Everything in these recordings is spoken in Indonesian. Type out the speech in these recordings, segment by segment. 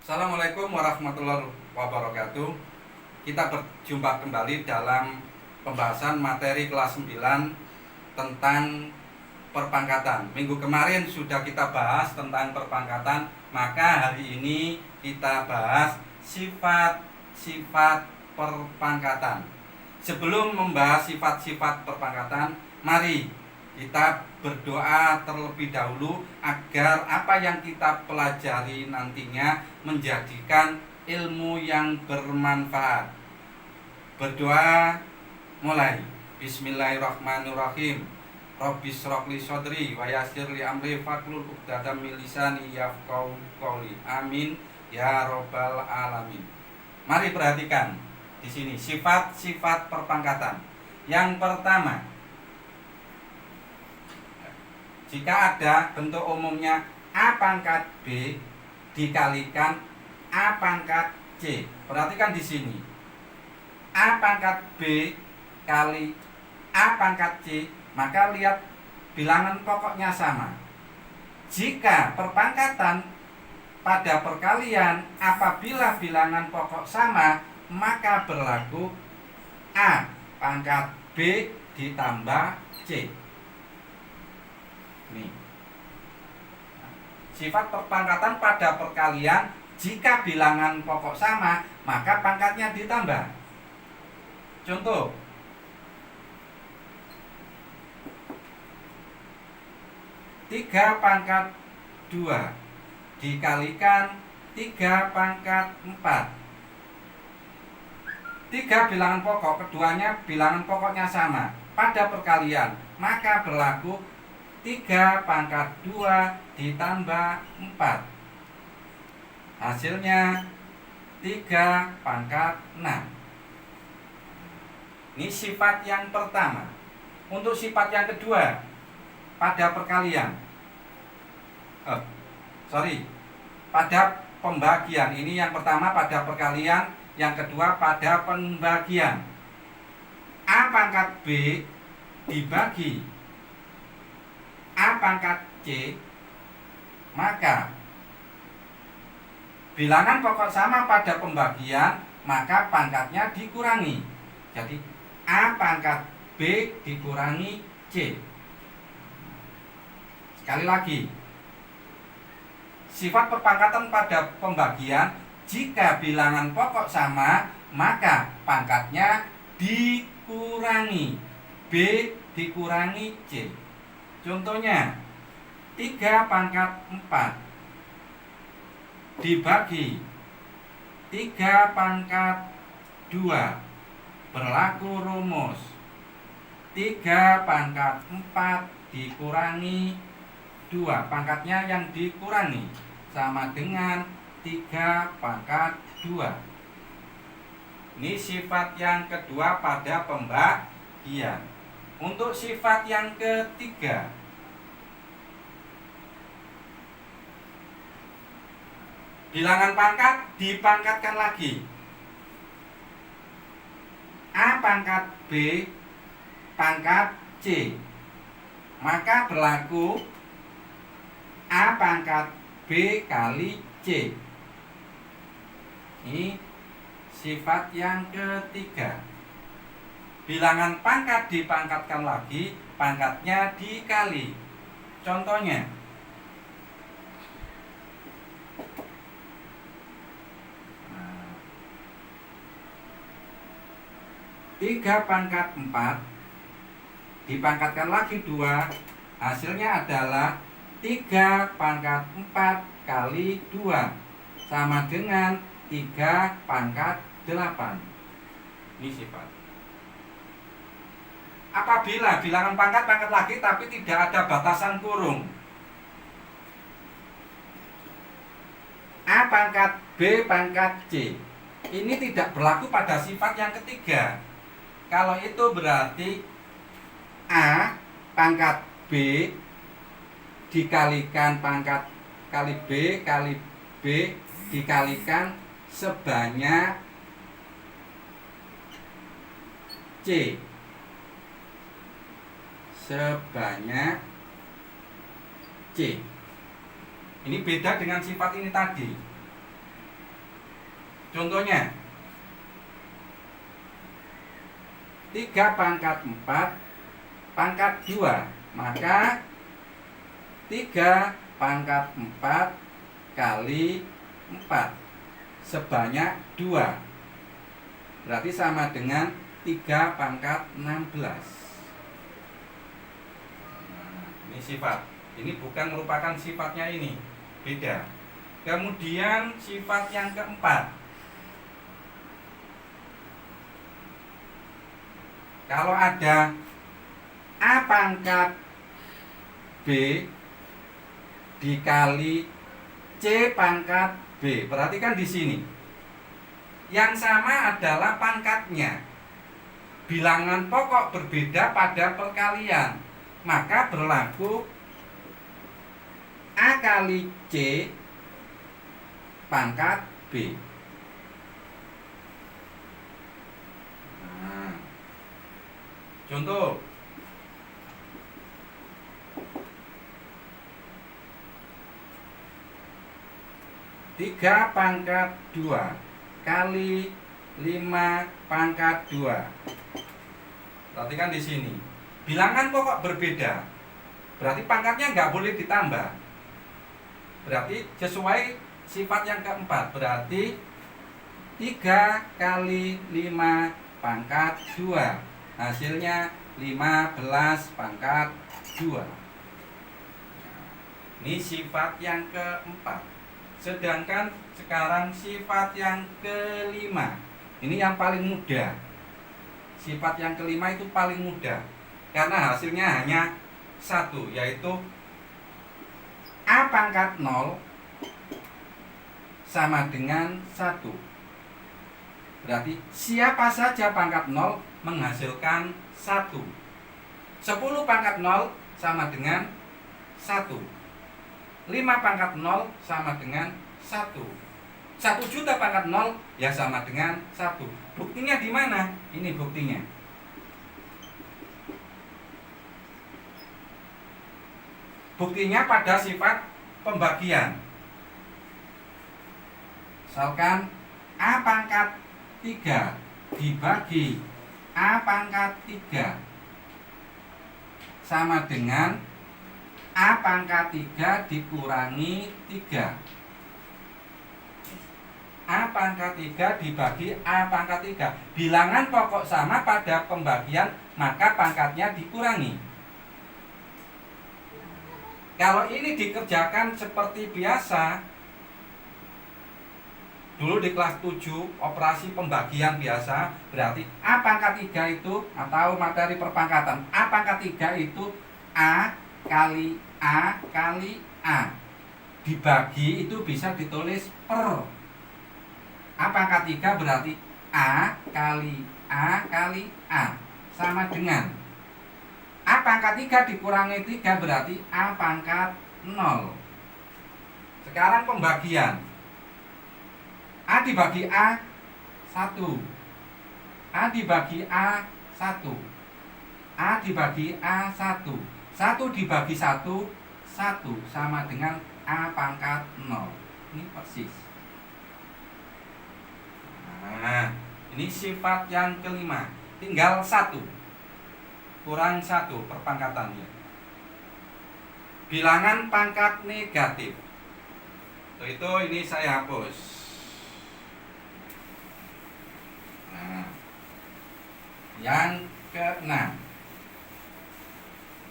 Assalamualaikum warahmatullahi wabarakatuh. Kita berjumpa kembali dalam pembahasan materi kelas 9 tentang perpangkatan. Minggu kemarin sudah kita bahas tentang perpangkatan, maka hari ini kita bahas sifat-sifat perpangkatan. Sebelum membahas sifat-sifat perpangkatan, mari kita berdoa terlebih dahulu agar apa yang kita pelajari nantinya menjadikan ilmu yang bermanfaat. Berdoa mulai. Bismillahirrahmanirrahim. Rabbis shrahli shodri wa yassir li amri wahlul 'uqdatam min lisani yafqahu qawli. Amin ya rabbal alamin. Mari perhatikan di sini sifat-sifat perpangkatan. Yang pertama, jika ada bentuk umumnya A pangkat B dikalikan A pangkat C. Perhatikan di sini. A pangkat B kali A pangkat C, maka lihat bilangan pokoknya sama. Jika perpangkatan pada perkalian apabila bilangan pokok sama, maka berlaku A pangkat B ditambah C. Nih. Sifat perpangkatan pada perkalian jika bilangan pokok sama, maka pangkatnya ditambah. Contoh, 3 pangkat 2 dikalikan 3 pangkat 4. 3 bilangan pokok, keduanya bilangan pokoknya sama pada perkalian, maka berlaku 3 pangkat 2 ditambah 4. Hasilnya 3 pangkat 6. Ini sifat yang pertama. Untuk sifat yang kedua pada perkalian, pada pembagian. Ini yang pertama pada perkalian, yang kedua pada pembagian. A pangkat B dibagi A pangkat C, maka bilangan pokok sama pada pembagian, maka pangkatnya dikurangi. Jadi A pangkat B dikurangi C. Sekali lagi, sifat perpangkatan pada pembagian, jika bilangan pokok sama, maka pangkatnya dikurangi. B dikurangi C. Contohnya 3 pangkat 4 dibagi 3 pangkat 2, berlaku rumus 3 pangkat 4 dikurangi 2, pangkatnya yang dikurangi sama dengan 3 pangkat 2. Ini sifat yang kedua pada pembagian. Untuk sifat yang ketiga, bilangan pangkat dipangkatkan lagi. A pangkat B pangkat C, maka berlaku A pangkat B kali C. Ini sifat yang ketiga. Bilangan pangkat dipangkatkan lagi, pangkatnya dikali. Contohnya, 3 pangkat 4 dipangkatkan lagi 2, hasilnya adalah 3 pangkat 4 kali 2 sama dengan 3 pangkat 8. Ini sifat. Apabila bilangan pangkat lagi tapi tidak ada batasan kurung, A pangkat B pangkat C, ini tidak berlaku pada sifat yang ketiga. Kalau itu berarti A pangkat B dikalikan pangkat kali B dikalikan sebanyak C. Sebanyak C. Ini beda dengan sifat ini tadi. Contohnya 3 pangkat 4 pangkat 2, maka 3 pangkat 4 kali 4 sebanyak 2, berarti sama dengan 3 pangkat 16. Nah, ini sifat. Ini bukan merupakan sifatnya ini, beda. Kemudian sifat yang keempat, kalau ada A pangkat B dikali C pangkat B, perhatikan di sini. Yang sama adalah pangkatnya. Bilangan pokok berbeda pada perkalian, maka berlaku A kali C pangkat B. Nah, contoh 3 pangkat 2 kali 5 pangkat 2. Perhatikan di sini. Bilangan pokok berbeda, berarti pangkatnya nggak boleh ditambah. Berarti sesuai sifat yang keempat, berarti 3 kali 5 pangkat 2, hasilnya 15 pangkat 2. Ini sifat yang keempat. Sedangkan sekarang sifat yang kelima, ini yang paling mudah. Sifat yang kelima itu paling mudah, karena hasilnya hanya 1, yaitu A pangkat 0 sama dengan 1. Berarti siapa saja pangkat 0 menghasilkan 1. 10 pangkat 0 sama dengan 1. 5 pangkat 0 sama dengan 1. 1 juta pangkat 0 ya sama dengan 1. Buktinya di mana? Ini buktinya. Buktinya pada sifat pembagian. Misalkan A pangkat 3 dibagi A pangkat 3 sama dengan A pangkat 3 dikurangi 3. A pangkat 3 dibagi A pangkat 3. Bilangan pokok sama pada pembagian, maka pangkatnya dikurangi. Kalau ini dikerjakan seperti biasa, dulu di kelas 7 operasi pembagian biasa, berarti A pangkat 3 itu, atau materi perpangkatan, A pangkat 3 itu A kali A kali A. Dibagi itu bisa ditulis per. A pangkat 3 berarti A kali A kali A sama dengan A pangkat 3 dikurangi 3 berarti A pangkat 0. Sekarang pembagian. A dibagi A 1. A dibagi A 1. A dibagi A 1. 1 dibagi 1 1 sama dengan A pangkat 0. Ini persis. Nah, ini sifat yang kelima. Tinggal 1 kurang 1 perpangkatannya. Bilangan pangkat negatif. Untuk itu ini saya hapus. Nah, yang keenam,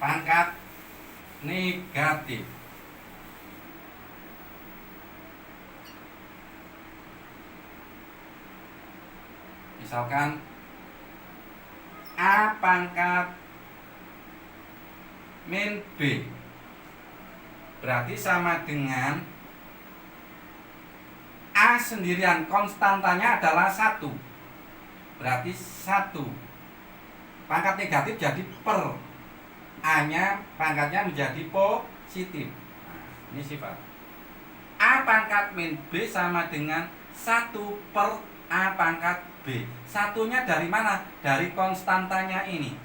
pangkat negatif. Misalkan A pangkat min B, berarti sama dengan A sendirian, konstantanya adalah 1, berarti 1. Pangkat negatif jadi per, A nya pangkatnya menjadi positif. Nah, ini sifat. A pangkat min B sama dengan 1 per A pangkat B. Satunya dari mana? Dari konstantanya ini.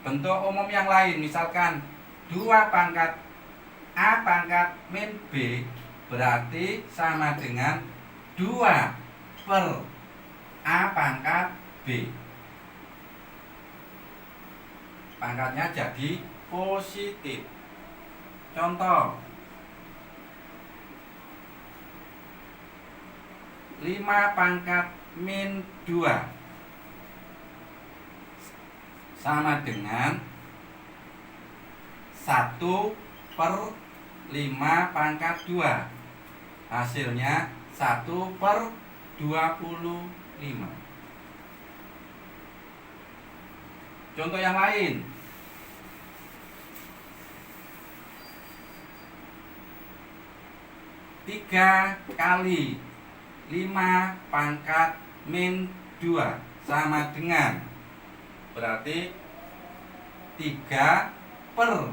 Bentuk umum yang lain, misalkan 2 pangkat A pangkat min B berarti sama dengan 2 per A pangkat B. Pangkatnya jadi positif. Contoh 5 pangkat min 2 sama dengan 1 per 5 pangkat 2. Hasilnya 1 per 25. Contoh yang lain. 3 kali 5 pangkat min 2 sama dengan, berarti 3 per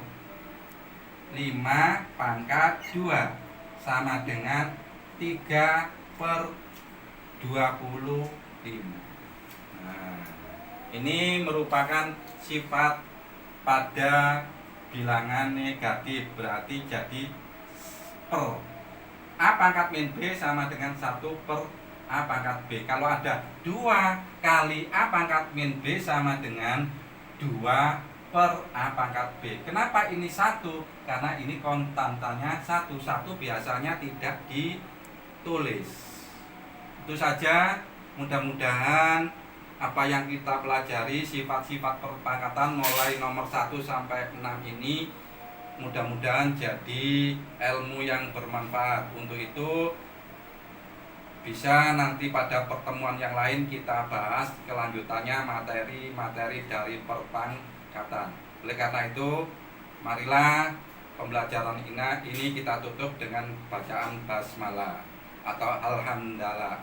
5 pangkat 2 sama dengan 3 per 25. Nah, ini merupakan sifat pada bilangan negatif, berarti jadi per A pangkat min B sama dengan 1 per A pangkat B. Kalau ada 2 kali A pangkat min B sama dengan 2 per A pangkat B. Kenapa ini 1? Karena ini konstantanya 1. 1 biasanya tidak ditulis. Itu saja, mudah-mudahan apa yang kita pelajari sifat-sifat perpangkatan mulai nomor 1 sampai 6 ini mudah-mudahan jadi ilmu yang bermanfaat. Untuk itu bisa nanti pada pertemuan yang lain kita bahas kelanjutannya materi-materi dari perpangkatan. Oleh karena itu, marilah pembelajaran ini kita tutup dengan bacaan basmalah atau alhamdulillah.